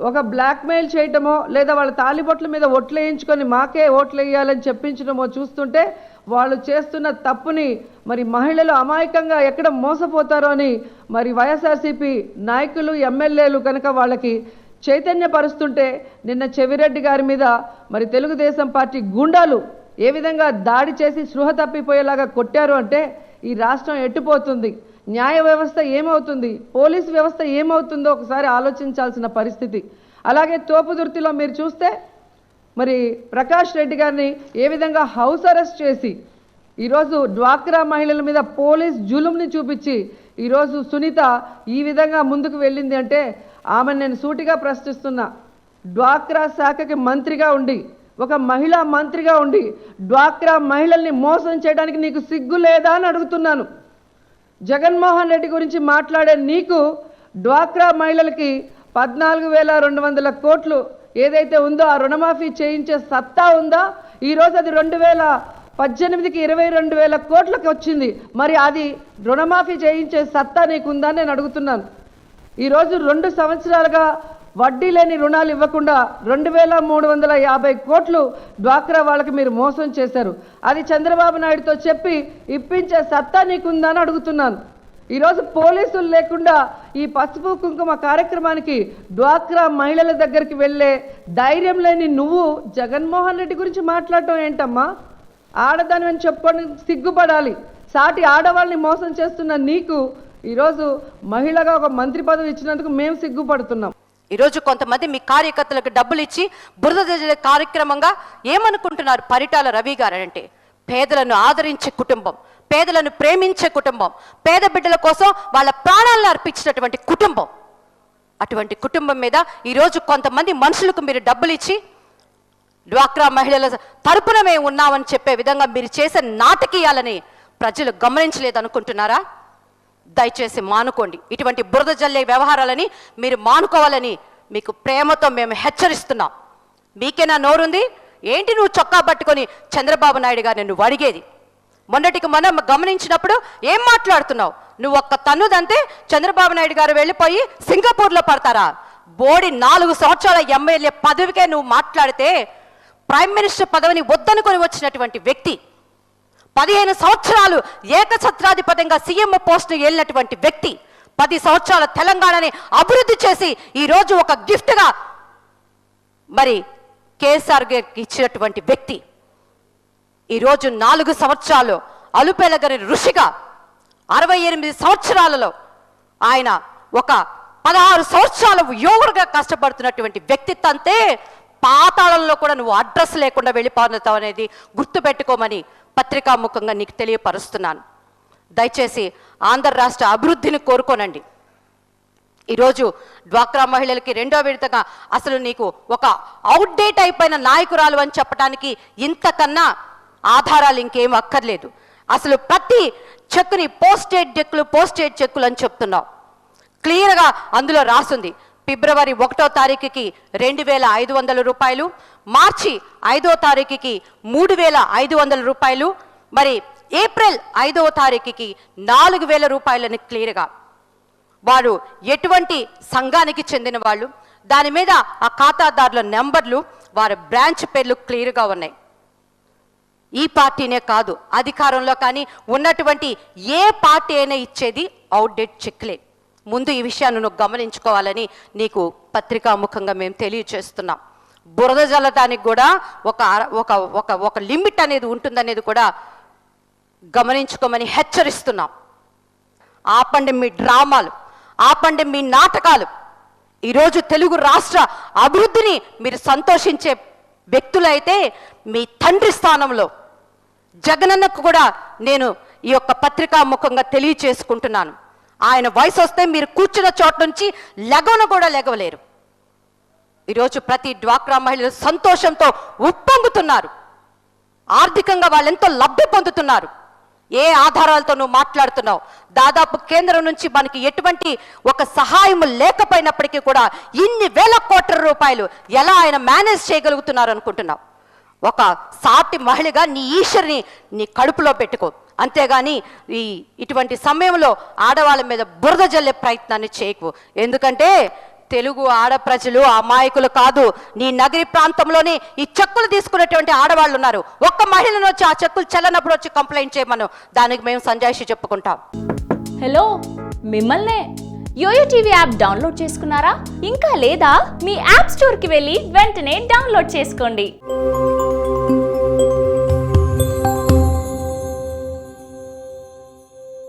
ఒక బ్లాక్మెయిల్ చేయటమో లేదా వాళ్ళ తాలిబొట్ల మీద ఓట్లు వేయించుకొని మాకే ఓట్లు వేయాలని చెప్పించడమో చూస్తుంటే వాళ్ళు చేస్తున్న తప్పుని మరి మహిళలు అమాయకంగా ఎక్కడ మోసపోతారో అని మరి వైఎస్ఆర్సీపీ నాయకులు ఎమ్మెల్యేలు కనుక వాళ్ళకి చైతన్యపరుస్తుంటే నిన్న చెవిరెడ్డి గారి మీద మరి తెలుగుదేశం పార్టీ గుండాలు ఏ విధంగా దాడి చేసి స్పృహ తప్పిపోయేలాగా కొట్టారు అంటే ఈ రాష్ట్రం ఎట్టిపోతుంది, న్యాయ వ్యవస్థ ఏమవుతుంది, పోలీసు వ్యవస్థ ఏమవుతుందో ఒకసారి ఆలోచించాల్సిన పరిస్థితి. అలాగే తోపుదుర్తిలో మీరు చూస్తే మరి ప్రకాష్ రెడ్డి గారిని ఏ విధంగా హౌస్ అరెస్ట్ చేసి ఈరోజు డ్వాక్రా మహిళల మీద పోలీస్ జులుంని చూపించి ఈరోజు సునీత ఈ విధంగా ముందుకు వెళ్ళింది అంటే ఆమెను నేను సూటిగా ప్రశ్నిస్తున్నా. డ్వాక్రా శాఖకి మంత్రిగా ఉండి ఒక మహిళా మంత్రిగా ఉండి డ్వాక్రా మహిళల్ని మోసం చేయడానికి నీకు సిగ్గు లేదా అని అడుగుతున్నాను. జగన్మోహన్ రెడ్డి గురించి మాట్లాడే నీకు డ్వాక్రా మహిళలకి 14,200 కోట్లు ఏదైతే ఉందో ఆ రుణమాఫీ చేయించే సత్తా ఉందా? ఈరోజు అది 2018కి 22,000 కోట్లకి వచ్చింది. మరి అది రుణమాఫీ చేయించే సత్తా నీకుందా నేను అడుగుతున్నాను. ఈరోజు 2 సంవత్సరాలుగా వడ్డీ లేని రుణాలు ఇవ్వకుండా 2,350 కోట్లు డ్వాక్రా వాళ్ళకి మీరు మోసం చేశారు. అది చంద్రబాబు నాయుడుతో చెప్పి ఇప్పించే సత్తా నీకుందని అడుగుతున్నాను. ఈరోజు పోలీసులు లేకుండా ఈ పసుపు కుంకుమ కార్యక్రమానికి డ్వాక్రా మహిళల దగ్గరికి వెళ్ళే ధైర్యం లేని నువ్వు జగన్మోహన్ రెడ్డి గురించి మాట్లాడటం ఏంటమ్మా? ఆడదాని అని చెప్పుకొని సిగ్గుపడాలి. సాటి ఆడవాళ్ళని మోసం చేస్తున్న నీకు ఈరోజు మహిళగా ఒక మంత్రి పదవి ఇచ్చినందుకు మేము సిగ్గుపడుతున్నాం. ఈరోజు కొంతమంది మీ కార్యకర్తలకు డబ్బులు ఇచ్చి బురద జల్లే కార్యక్రమంగా ఏమనుకుంటున్నారు? పరిటాల రవి గారు అంటే పేదలను ఆదరించే కుటుంబం, పేదలను ప్రేమించే కుటుంబం, పేద బిడ్డల కోసం వాళ్ళ ప్రాణాలను అర్పించినటువంటి కుటుంబం. అటువంటి కుటుంబం మీద ఈరోజు కొంతమంది మనుషులకు మీరు డబ్బులు ఇచ్చి డ్వాక్రా మహిళల తరపున మేము ఉన్నామని చెప్పే విధంగా మీరు చేసే నాటకీయాలని ప్రజలు గమనించలేదనుకుంటున్నారా? దయచేసి మానుకోండి. ఇటువంటి బురద జల్లే వ్యవహారాలని మీరు మానుకోవాలని మీకు ప్రేమతో మేము హెచ్చరిస్తున్నాం. మీకేనా నోరుంది? ఏంటి నువ్వు చొక్కా పట్టుకొని చంద్రబాబు నాయుడు గారిని నువ్వు అడిగేది? మొన్నటికి మనం గమనించినప్పుడు ఏం మాట్లాడుతున్నావు? నువ్వు ఒక్క తన్నుదంతే చంద్రబాబు నాయుడు గారు వెళ్ళిపోయి సింగపూర్లో పడతారా? బోడి 4 సంవత్సరాల ఎమ్మెల్యే పదవికే నువ్వు మాట్లాడితే ప్రైమ్ మినిస్టర్ పదవిని వద్దనుకొని వచ్చినటువంటి వ్యక్తి, 15 సంవత్సరాలు ఏకఛత్రాధిపత్యంగా సీఎం పోస్ట్ వెళ్ళినటువంటి వ్యక్తి, 10 సంవత్సరాల తెలంగాణని అభివృద్ధి చేసి ఈరోజు ఒక గిఫ్ట్గా మరి కేసీఆర్ గారికి ఇచ్చినటువంటి వ్యక్తి, ఈరోజు 4 సంవత్సరాలు అలుపెలగని ఋషిగా 68 సంవత్సరాలలో ఆయన ఒక 16 సంవత్సరాలు యోగుడుగా కష్టపడుతున్నటువంటి వ్యక్తిత్వంతే పాతాళంలో కూడా నువ్వు అడ్రస్ లేకుండా వెళ్ళిపోతావు అనేది గుర్తుపెట్టుకోమని పత్రికాముఖంగా నీకు తెలియపరుస్తున్నాను. దయచేసి ఆంధ్ర రాష్ట్ర అభివృద్ధిని కోరుకోనండి. ఈరోజు డ్వాక్రా మహిళలకి 2వ విడతగా అసలు నీకు ఒక అవుట్డేట్ అయిపోయిన నాయకురాలు అని చెప్పడానికి ఇంతకన్నా ఆధారాలు ఇంకేం అక్కర్లేదు. అసలు ప్రతి చెక్కుని పోస్టేడ్ చెక్కులు అని చెప్తున్నావు. క్లియర్గా అందులో రాసుంది ఫిబ్రవరి 1వ తారీఖుకి 2,500 రూపాయలు, మార్చి 5వ తారీఖుకి 3,500 రూపాయలు, మరి ఏప్రిల్ 5వ తారీఖుకి 4,000 రూపాయలని క్లియర్గా వారు ఎటువంటి సంఘానికి చెందిన వాళ్ళు, దాని మీద ఆ ఖాతాదారుల నెంబర్లు, వారి బ్రాంచ్ పేర్లు క్లియర్గా ఉన్నాయి. ఈ పార్టీనే కాదు, అధికారంలో కానీ ఉన్నటువంటి ఏ పార్టీ అయినా ఇచ్చేది అవుట్డేట్ చెక్లే. ముందు ఈ విషయాన్ని నువ్వు గమనించుకోవాలని నీకు పత్రికాముఖంగా మేము తెలియచేస్తున్నాం. బురద జల్లటానికి కూడా ఒక లిమిట్ అనేది ఉంటుందనేది కూడా గమనించుకోమని హెచ్చరిస్తున్నాం. ఆపండి మీ డ్రామాలు, ఆపండి మీ నాటకాలు. ఈరోజు తెలుగు రాష్ట్ర అభివృద్ధిని మీరు సంతోషించే వ్యక్తులైతే మీ తండ్రి స్థానంలో జగనన్నకు కూడా నేను ఈ యొక్క పత్రికాముఖంగా తెలియచేసుకుంటున్నాను. ఆయన వయసు వస్తే మీరు కూర్చున్న చోట నుంచి లెగవలేరు. ఈరోజు ప్రతి డ్వాక్రా మహిళలు సంతోషంతో ఉప్పొంగుతున్నారు. ఆర్థికంగా వాళ్ళు ఎంతో లబ్ధి పొందుతున్నారు. ఏ ఆధారాలతో నువ్వు మాట్లాడుతున్నావు? దాదాపు కేంద్రం నుంచి మనకి ఎటువంటి ఒక సహాయం లేకపోయినప్పటికీ కూడా ఇన్ని వేల కోట్ల రూపాయలు ఎలా ఆయన మేనేజ్ చేయగలుగుతున్నారు అనుకుంటున్నావు? ఒక సాటి మహిళగా నీ ఈశ్వరిని నీ కడుపులో పెట్టుకో. అంతేగాని ఇటువంటి సమయంలో ఆడవాళ్ళ మీద బురద జల్లే ప్రయత్నాన్ని చేయకు. ఎందుకంటే తెలుగు ఆడప్రజలు అమాయకులు కాదు. నీ నగరి ప్రాంతంలోనే ఈ చెక్కులు తీసుకునేటువంటి ఆడవాళ్ళు ఉన్నారు. ఒక్క మహిళను వచ్చి ఆ చెక్కులు చెల్లనప్పుడు వచ్చి కంప్లైంట్ చేయమను, దానికి మేము సంజాయిషి చెప్పుకుంటాం. హలో, మిమ్మల్నే. యోయో టీవీ యాప్ డౌన్లోడ్ చేసుకున్నారా? ఇంకా లేదా? మీ యాప్ స్టోర్కి వెళ్ళి వెంటనే డౌన్లోడ్ చేసుకోండి.